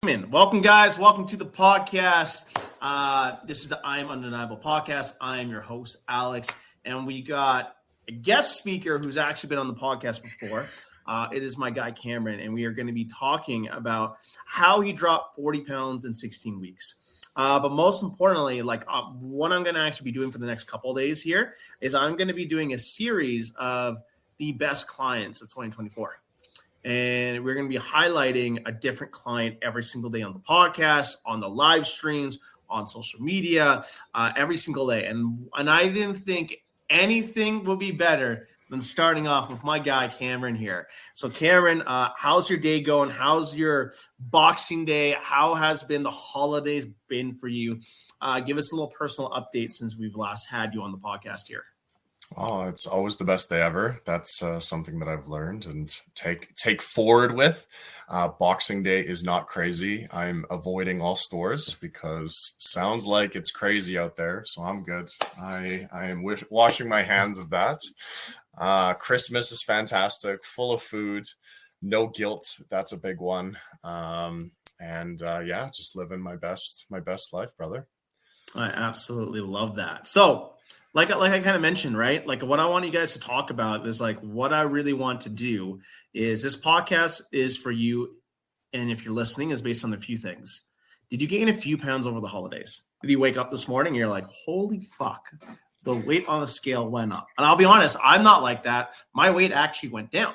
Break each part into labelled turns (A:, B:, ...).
A: gentlemen, welcome guys. Welcome to the podcast. This is the I Am Undeniable podcast. I am your host, Alex, and we got a guest speaker who's actually been on the podcast before. It is my guy, Cameron, and we are going to be talking about how he dropped 40 pounds in 16 weeks. But most importantly, what I'm going to actually be doing for the next couple of days here is I'm going to be doing a series of the best clients of 2024. And we're going to be highlighting a different client every single day on the podcast, on the live streams, on social media, every single day. And I didn't think anything would be better than starting off with my guy, Cameron, here. So, Cameron, how's your day going? How's your Boxing Day? How has been the holidays been for you? Give us a little personal update since we've last had you on the podcast here.
B: Oh, it's always the best day ever. That's something that I've learned and take forward with. Boxing Day is not crazy. I'm avoiding all stores because sounds like it's crazy out there. So I'm good. I am washing my hands of that. Christmas is fantastic, full of food, no guilt. That's a big one. Just living my best life, brother.
A: I absolutely love that. So, like I kind of mentioned, right? Like what I want you guys to talk about is like what I really want to do is this podcast is for you. And if you're listening, is based on a few things. Did you gain a few pounds over the holidays? Did you wake up this morning and you're like, holy fuck, the weight on the scale went up? And I'll be honest, I'm not like that. My weight actually went down.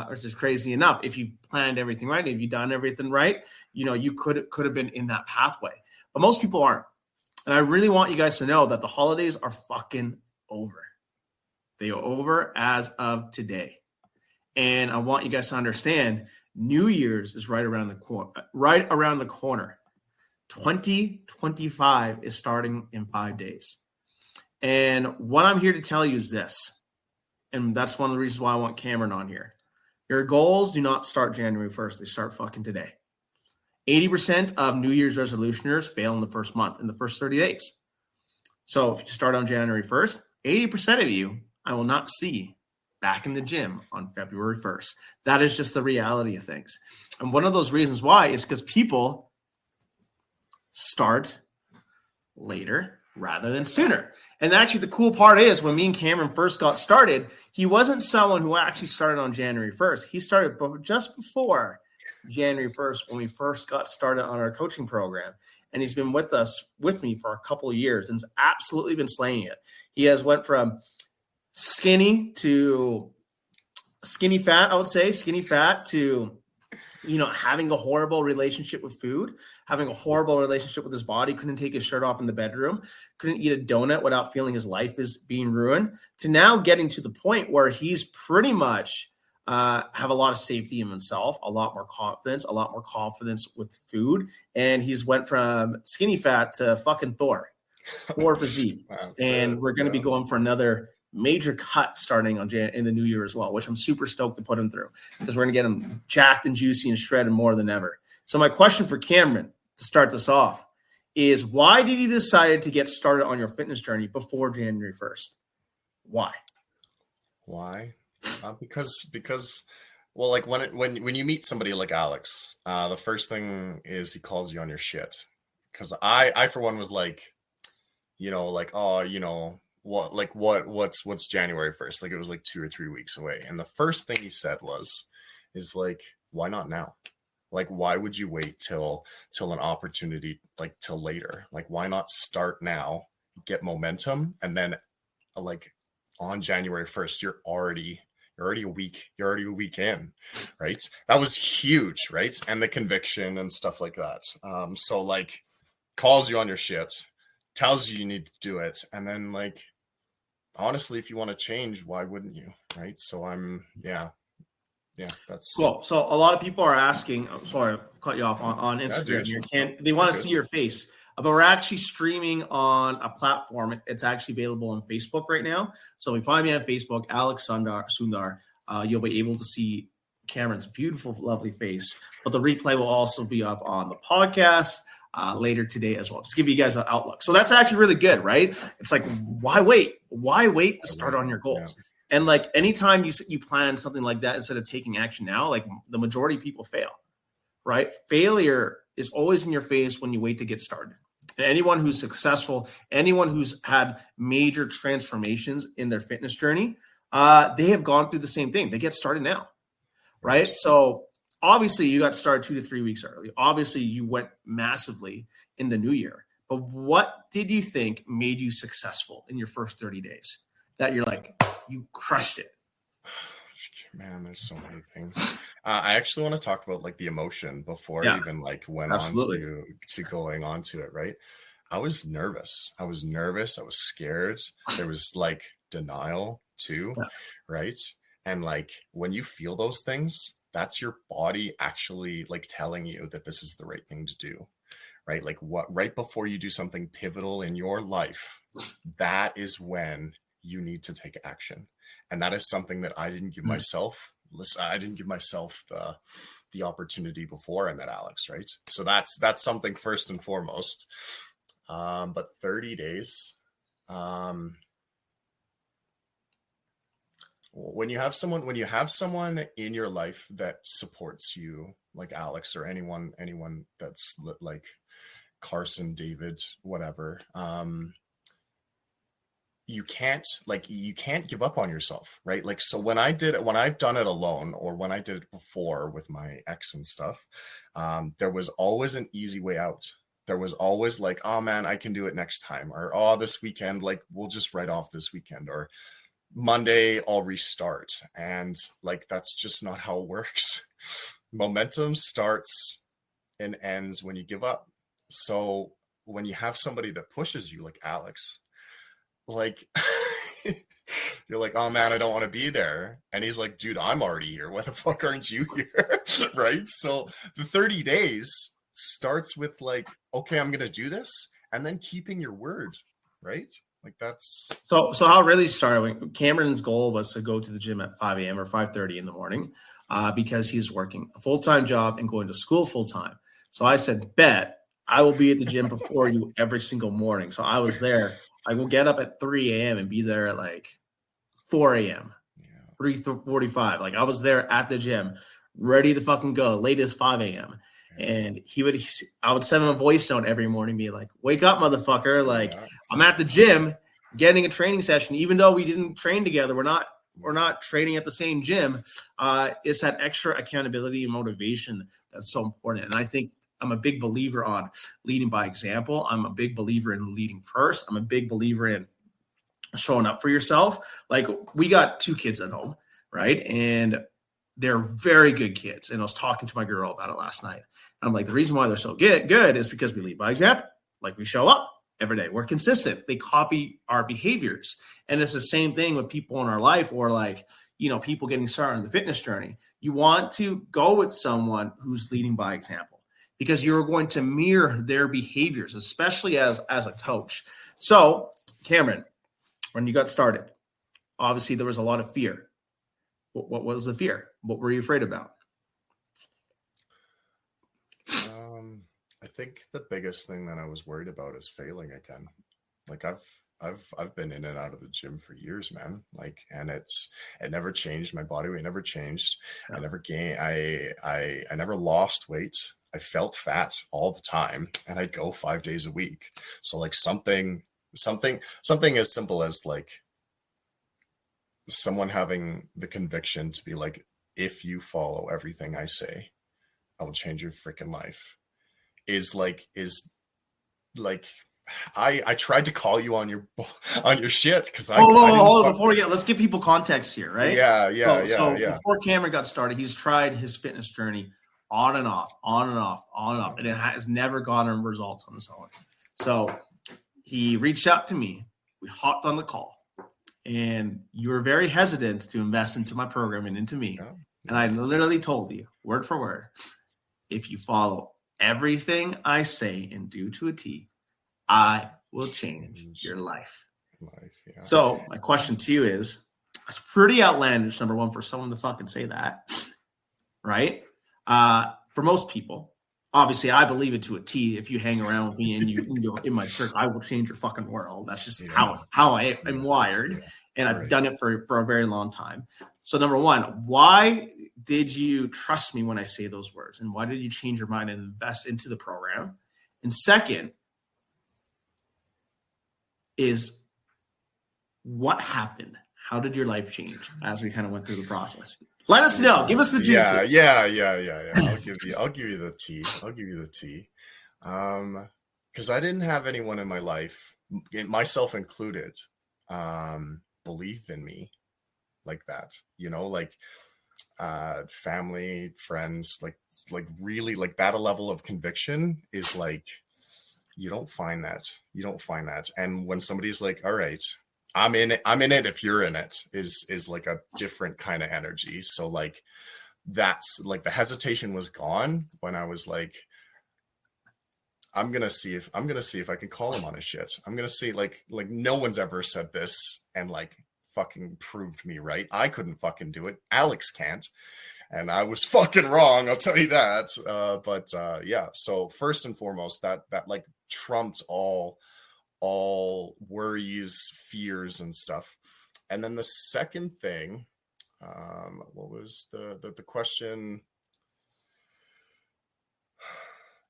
A: Which is crazy enough. If you planned everything right, if you done everything right, you could have been in that pathway. But most people aren't. And I really want you guys to know that the holidays are fucking over. They are over as of today. And I want you guys to understand New Year's is right around the corner. 2025 is starting in 5 days. And what I'm here to tell you is this. And that's one of the reasons why I want Cameron on here. Your goals do not start January 1st. They start fucking today. 80% of New Year's resolutioners fail in the first month, in the first 30 days. So if you start on January 1st, 80% of you, I will not see back in the gym on February 1st. That is just the reality of things. And one of those reasons why is because people start later rather than sooner. And actually the cool part is when me and Cameron first got started, he wasn't someone who actually started on January 1st. He started just before January 1st when we first got started on our coaching program. And he's been with me for a couple of years and has absolutely been slaying it. He has went from skinny to skinny fat, I would say, skinny fat to, having a horrible relationship with food, having a horrible relationship with his body, couldn't take his shirt off in the bedroom, couldn't eat a donut without feeling his life is being ruined, to now getting to the point where he's pretty much have a lot of safety in himself, a lot more confidence with food. And he's went from skinny fat to fucking Thor physique. And we're going to be going for another major cut starting in the new year as well, which I'm super stoked to put him through because we're going to get him jacked and juicy and shredded more than ever. So my question for Cameron to start this off is, why did you decide to get started on your fitness journey before January 1st? Why?
B: Because well, like when you meet somebody like Alex, the first thing is he calls you on your shit. Because I for one was like, what's January 1st? Like it was like 2 or 3 weeks away. And the first thing he said is like, why not now? Like, why would you wait till an opportunity, like till later? Like, why not start now, get momentum, and then like on January 1st, you're already a week in, right? That was huge, right? And the conviction and stuff like that. So like calls you on your shit, tells you need to do it. And then like, honestly, if you want to change, why wouldn't you? Right. So that's
A: cool. So a lot of people are asking, I'm sorry, I'll cut you off on Instagram. They want to see your face. But we're actually streaming on a platform. It's actually available on Facebook right now. So if you find me on Facebook, Alex Sundar, you'll be able to see Cameron's beautiful, lovely face. But the replay will also be up on the podcast later today as well. Just give you guys an outlook. So that's actually really good, right? It's like, why wait? Why wait to start on your goals? Yeah. And like anytime you plan something like that instead of taking action now, like the majority of people fail. right? Failure is always in your face when you wait to get started. And anyone who's successful, anyone who's had major transformations in their fitness journey, they have gone through the same thing. They get started now, right? So obviously you got started 2 to 3 weeks early. Obviously you went massively in the new year. But what did you think made you successful in your first 30 days? That you're like, you crushed it.
B: Man, there's so many things. I actually want to talk about like the emotion before I even like went
A: absolutely.
B: on to going on to it, right? I was nervous. I was scared. There was like denial too,
A: Yeah.
B: right? And like when you feel those things, that's your body actually like telling you that this is the right thing to do, right? Like what right before you do something pivotal in your life, that is when you need to take action. And that is something that I didn't give myself. I didn't give myself the opportunity before I met Alex, right? So that's something first and foremost. But 30 days, when you have someone in your life that supports you, like Alex or anyone that's like Carson, David, whatever, you can't give up on yourself, right? Like, so when I've done it alone, or when I did it before with my ex and stuff, there was always an easy way out. There was always like, oh man, I can do it next time, or oh, this weekend, like we'll just write off this weekend, or Monday I'll restart. And like, that's just not how it works. Momentum starts and ends when you give up. So when you have somebody that pushes you, like Alex, like you're like, oh man, I don't want to be there. And he's like, dude, I'm already here. Why the fuck aren't you here? Right? So the 30 days starts with like, okay, I'm going to do this. And then keeping your word, right? Like that's.
A: So how it really started, Cameron's goal was to go to the gym at 5 a.m. or 5:30 in the morning because he's working a full-time job and going to school full-time. So I said, bet I will be at the gym before you every single morning. So I was there. I will get up at 3 a.m. and be there at like 4 a.m., 3:45. Like I was there at the gym, ready to fucking go, late as 5 a.m. And I would send him a voice note every morning, be like, wake up, motherfucker. Like I'm at the gym getting a training session, even though we didn't train together. We're not training at the same gym. It's that extra accountability and motivation that's so important. And I think I'm a big believer on leading by example. I'm a big believer in leading first. I'm a big believer in showing up for yourself. Like we got 2 kids at home, right? And they're very good kids. And I was talking to my girl about it last night. And I'm like, the reason why they're so good is because we lead by example. Like we show up every day. We're consistent. They copy our behaviors. And it's the same thing with people in our life, or like, you know, people getting started on the fitness journey. You want to go with someone who's leading by example, because you're going to mirror their behaviors, especially as a coach. So, Cameron, when you got started, obviously there was a lot of fear. What was the fear? What were you afraid about?
B: I think the biggest thing that I was worried about is failing again. Like I've been in and out of the gym for years, man. Like, and it never changed. My body weight never changed. Yeah. I never gained. I never lost weight. I felt fat all the time, and I'd go 5 days a week. So like something as simple as like someone having the conviction to be like, if you follow everything I say, I will change your freaking life. Is like I tried to call you on your shit because
A: hold on, before we get, let's give people context here, right?
B: So
A: before Cameron got started, he's tried his fitness journey on and off, and it has never gotten results on his own. So he reached out to me. We hopped on the call, and you were very hesitant to invest into my program and into me. And I literally told you, word for word, if you follow everything I say and do to a T, I will change your life.
B: Yeah.
A: So my question to you is, it's pretty outlandish, number one, for someone to fucking say that, right? For most people, obviously, I believe it to a T. If you hang around with me and you're in my circle, I will change your fucking world. That's just how I am wired, and I've done it for a very long time. So number one, why did you trust me when I say those words? And why did you change your mind and invest into the program? And second is what happened? How did your life change as we kind of went through the process? Let us know. Give us the juices.
B: Yeah. I'll give you the tea. I'll give you the tea. Because I didn't have anyone in my life, myself included, believe in me like that. You know, like family, friends, like really like that. A level of conviction is like you don't find that. You don't find that. And when somebody's like, all right, I'm in it, if you're in it, is like a different kind of energy. So like that's like the hesitation was gone when I was like, I'm gonna see if I can call him on his shit. I'm gonna see like no one's ever said this and like fucking proved me right. I couldn't fucking do it. Alex can't. And I was fucking wrong, I'll tell you that. But yeah, so first and foremost, that like trumped all worries, fears, and stuff. And then the second thing, what was the question?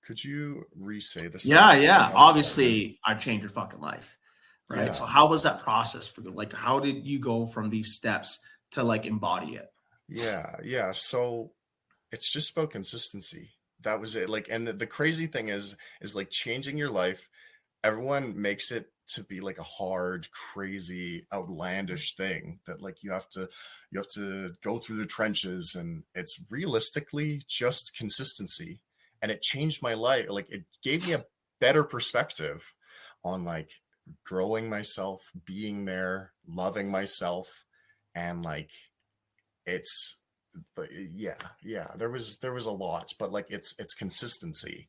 B: Could you re-say the second?
A: Yeah. Obviously, I changed your fucking life, right?
B: Yeah.
A: So how was that process for you? Like, how did you go from these steps to like embody it?
B: Yeah. So it's just about consistency. That was it. Like, and the crazy thing is like changing your life. Everyone makes it to be like a hard, crazy, outlandish thing that like you have to go through the trenches, and it's realistically just consistency. And it changed my life. Like it gave me a better perspective on like growing myself, being there, loving myself, and like it's but yeah, there was a lot, but like it's consistency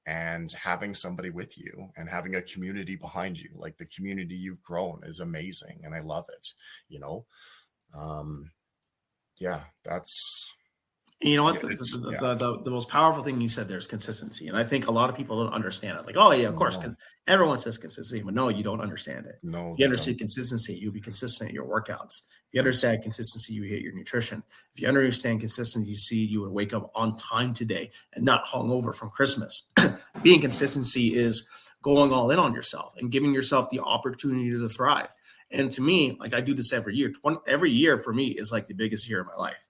B: and having somebody with you and having a community behind you. Like the community you've grown is amazing and I love it, you know. Yeah, that's
A: You know what?
B: yeah, it's yeah.
A: The most powerful thing you said there is consistency. And I think a lot of people don't understand it. Like, oh, yeah, of course.
B: No,
A: Everyone says consistency, but no, you don't understand it.
B: no,
A: If you
B: they
A: understand
B: don't.
A: consistency, you'll be consistent in your workouts. If you
B: Right.
A: understand consistency, you hit your nutrition. If you understand consistency, you would wake up on time today and not hungover from Christmas. Being consistency is going all in on yourself and giving yourself the opportunity to thrive. And to me, like I do this every year. Every year for me is like the biggest year of my life.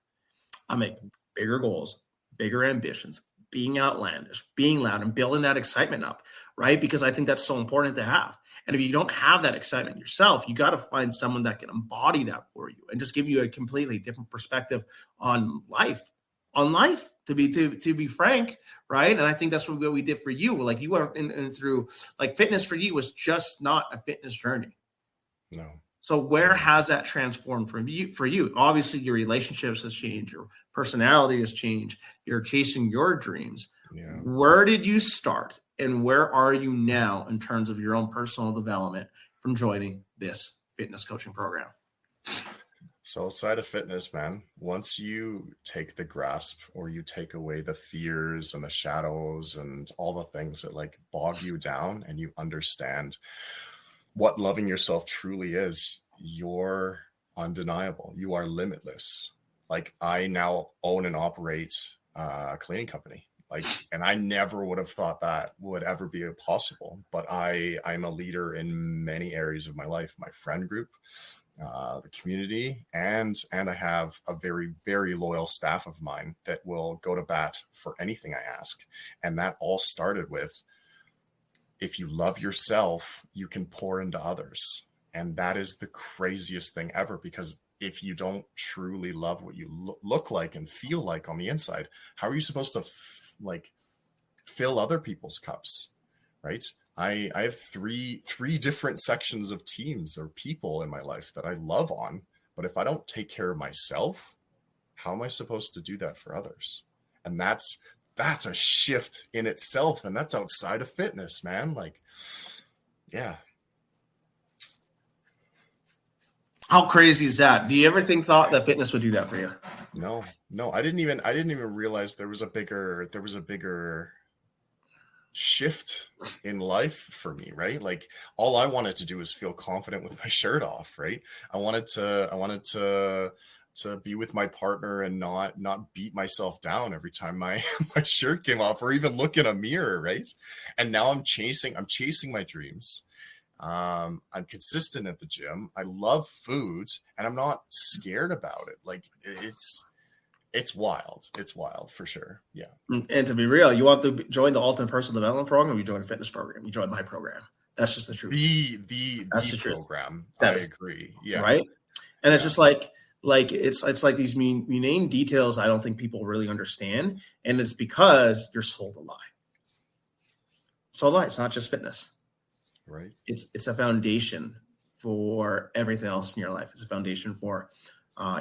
A: I make bigger goals, bigger ambitions, being outlandish, being loud, and building that excitement up, right? Because I think that's so important to have. And if you don't have that excitement yourself, you got to find someone that can embody that for you and just give you a completely different perspective on life. To be frank, right? And I think that's what we did for you. Like you went in through like fitness for you was just not a fitness journey.
B: No.
A: So where has that transformed from you for you? Obviously, your relationships has changed, your personality has changed, you're chasing your dreams.
B: Yeah.
A: Where did you start and where are you now in terms of your own personal development from joining this fitness coaching program?
B: So outside of fitness, man, once you take the grasp or you take away the fears and the shadows and all the things that like bog you down and you understand what loving yourself truly is, you're undeniable. You are limitless. Like I now own and operate a cleaning company. Like, and I never would have thought that would ever be possible. But I'm a leader in many areas of my life, my friend group, the community, and I have a very, very loyal staff of mine that will go to bat for anything I ask. And that all started with, if you love yourself, you can pour into others. And that is the craziest thing ever, because if you don't truly love what you look like and feel like on the inside, how are you supposed to like fill other people's cups, right? I have three different sections of teams or people in my life that I love on, but if I don't take care of myself, how am I supposed to do that for others? And that's a shift in itself, and that's outside of fitness, man. Like, yeah.
A: How crazy is that? Do you ever thought that fitness would do that for you?
B: No, I didn't even realize there was a bigger shift in life for me, right? Like all I wanted to do was feel confident with my shirt off, right? I wanted to to be with my partner and not beat myself down every time my my shirt came off, or even look in a mirror, right? And now I'm chasing my dreams. I'm consistent at the gym. I love food, and I'm not scared about it. Like it's wild. It's wild for sure. Yeah.
A: And to be real, you want to join the Ultimate Personal Development Program, you join a fitness program, you join my program. That's just the truth.
B: The program. I agree. Yeah.
A: Right. And it's just like it's like these mundane details I don't think people really understand. And it's because you're sold a lie. Sold a lie. It's not just fitness.
B: Right.
A: It's a foundation for everything else in your life. It's a foundation for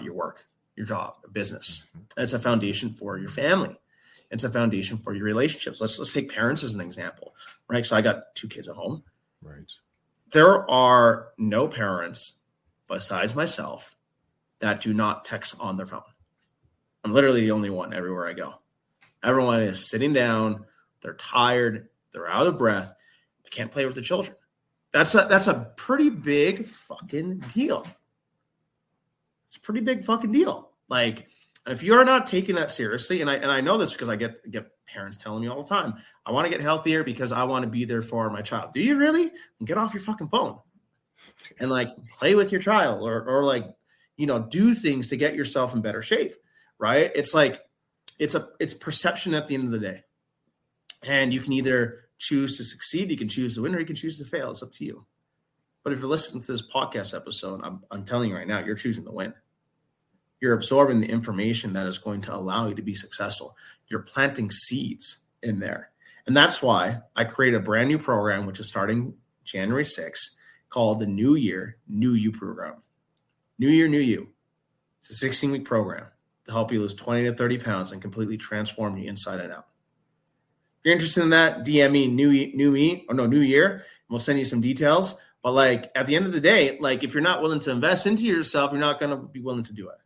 A: your work, your job, your business. Mm-hmm. It's a foundation for your family. It's a foundation for your relationships. Let's take parents as an example, right? So I got 2 kids at home.
B: Right.
A: There are no parents besides myself that do not text on their phone. I'm literally the only one everywhere I go. Everyone is sitting down. They're tired. They're out of breath. They can't play with the children. That's a pretty big fucking deal. It's a pretty big fucking deal. Like, if you're not taking that seriously, and I know this because I get parents telling me all the time, I want to get healthier because I want to be there for my child. Do you really? And get off your fucking phone and like play with your child or like, do things to get yourself in better shape, right? It's like, it's perception at the end of the day. And you can either choose to succeed, you can choose to win, or you can choose to fail. It's up to you. But if you're listening to this podcast episode, I'm telling you right now, you're choosing to win. You're absorbing the information that is going to allow you to be successful. You're planting seeds in there. And that's why I created a brand new program, which is starting January 6th, called the New Year, New You program. New Year, New You. It's a 16-week program to help you lose 20 to 30 pounds and completely transform you inside and out. If you're interested in that, DM me New Year, and we'll send you some details. But like at the end of the day, like if you're not willing to invest into yourself, you're not going to be willing to do it.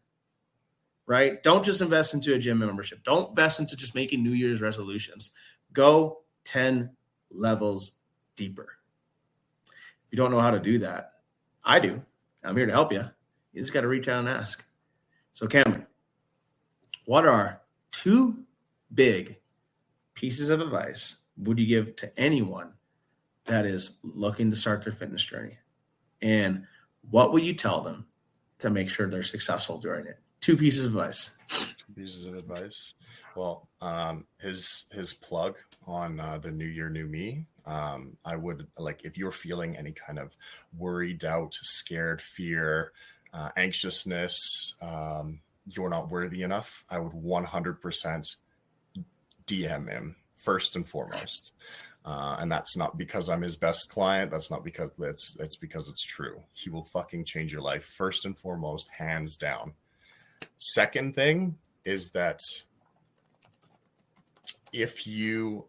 A: Right? Don't just invest into a gym membership. Don't invest into just making New Year's resolutions. Go 10 levels deeper. If you don't know how to do that, I do. I'm here to help you. You just got to reach out and ask. So Cameron, what are 2 big pieces of advice would you give to anyone that is looking to start their fitness journey? And what would you tell them to make sure they're successful during it? 2 pieces of advice.
B: 2 pieces of advice. Well, his plug on the New Year, New Me. I would like, if you're feeling any kind of worry, doubt, scared, fear, anxiousness, you're not worthy enough, I would 100% DM him first and foremost. And that's not because I'm his best client. That's not because it's because it's true. He will fucking change your life first and foremost, hands down. Second thing is that if you've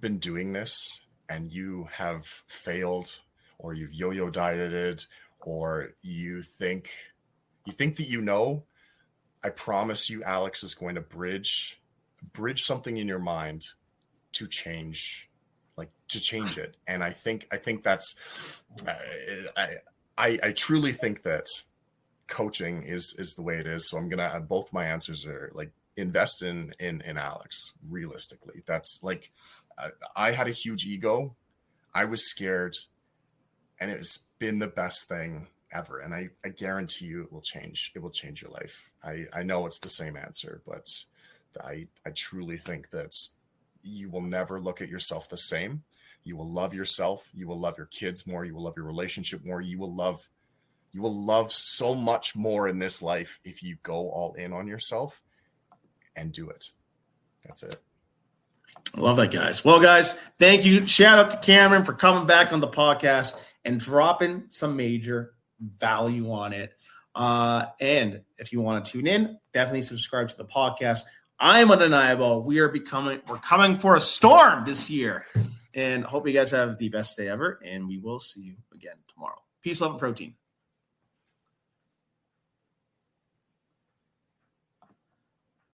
B: been doing this and you have failed, or you've yo-yo dieted, or you think that I promise you, Alex is going to bridge something in your mind to change it. And I think that's I truly think that coaching is the way it is. So I'm gonna both my answers are like, invest in Alex. Realistically, that's like, I had a huge ego. I was scared, and it's been the best thing ever. And I guarantee you it will change your life. I know it's the same answer, but I truly think that you will never look at yourself the same. You will love yourself. You will love your kids more. You will love your relationship more. You will love so much more in this life if you go all in on yourself and do it. That's it.
A: I love that, guys. Well, guys, thank you. Shout out to Cameron for coming back on the podcast and dropping some major value on it. And if you want to tune in, definitely subscribe to the podcast. I'm undeniable. We're coming for a storm this year. And hope you guys have the best day ever. And we will see you again tomorrow. Peace, love, and protein.